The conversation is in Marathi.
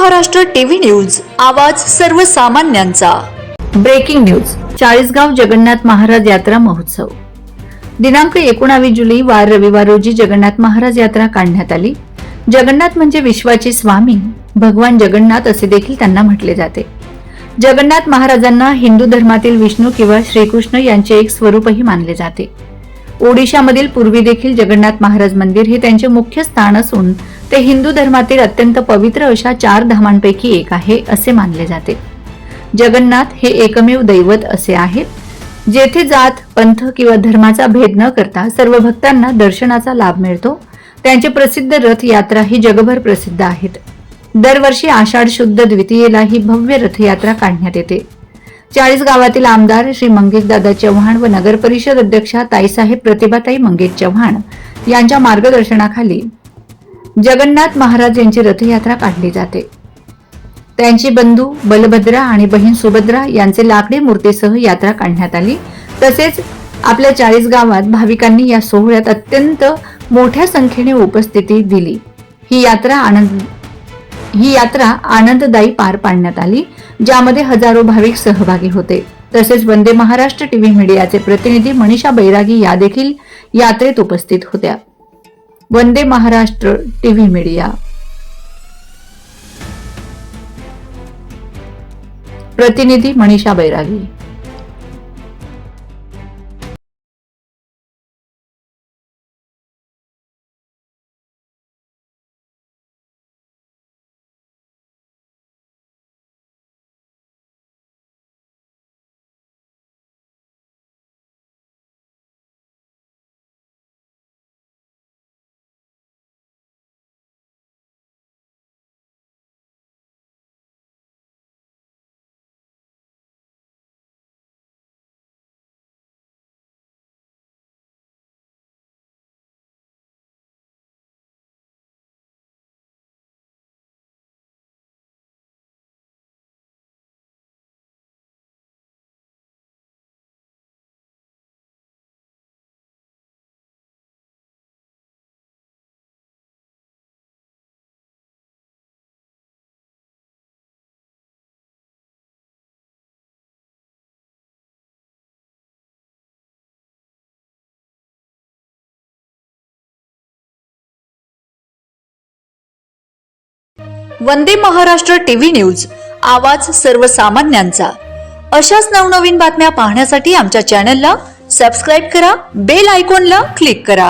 महाराष्ट्र टीव्ही न्यूज, आवाज सर्वसामान्यांचा। Breaking news. चाळीसगाव जगन्नाथ महाराज यात्रा महोत्सव दिनांक 19 जुलै वार रविवार रोजी जगन्नाथ महाराज यात्रा काढण्यात आली। जगन्नाथ म्हणजे विश्वाचे स्वामी, भगवान जगन्नाथ असे देखील त्यांना म्हटले जाते। जगन्नाथ महाराजांना हिंदू धर्मातील विष्णू किंवा श्रीकृष्ण यांचे एक स्वरूपही मानले जाते। ओडिशामधील पूर्वी देखील जगन्नाथ महाराज मंदिर हे त्यांचे मुख्य स्थान असून ते हिंदू धर्मातील अत्यंत पवित्र अशा 4 धामांपैकी एक आहे असे मानले जाते। जगन्नाथ हे एकमेव दैवत असे आहेत जेथे जात, पंथ किंवा धर्माचा भेद न करता सर्व भक्तांना दर्शनाचा लाभ मिळतो। त्यांचे प्रसिद्ध रथ यात्रा ही जगभर प्रसिद्ध आहेत। दरवर्षी आषाढ शुद्ध द्वितीयेला ही भव्य रथयात्रा काढण्यात येते। 40 गावातील आमदार श्री मंगेशदादा चव्हाण व नगर परिषद अध्यक्षा ताईसाहेब प्रतिभाताई मंगेश चव्हाण यांच्या मार्गदर्शनाखाली जगन्नाथ महाराज यांची रथयात्रा काढली जाते। त्यांची बंधू बलभद्रा आणि बहीण सुभद्रा यांचे लाकडी मूर्तीसह यात्रा काढण्यात आली। तसेच आपल्या 40 गावात भाविकांनी या सोहळ्यात अत्यंत मोठ्या संख्येने उपस्थिती दिली। ही यात्रा आनंददायी पार पाडण्यात आली, ज्यामध्ये हजारो भाविक सहभागी होते। तसेच वंदे महाराष्ट्र टीव्ही मीडियाचे प्रतिनिधी मनीषा बैरागी या देखील यात्रेत उपस्थित होत्या। वंदे महाराष्ट्र टीव्ही मीडिया प्रतिनिधी मनीषा बैरागी। वंदे महाराष्ट्र टीव्ही न्यूज, आवाज सर्वसामान्यांचा। अशाच नवनवीन बातम्या पाहण्यासाठी आमच्या चॅनलला सबस्क्राइब करा, बेल आयकॉनला क्लिक करा।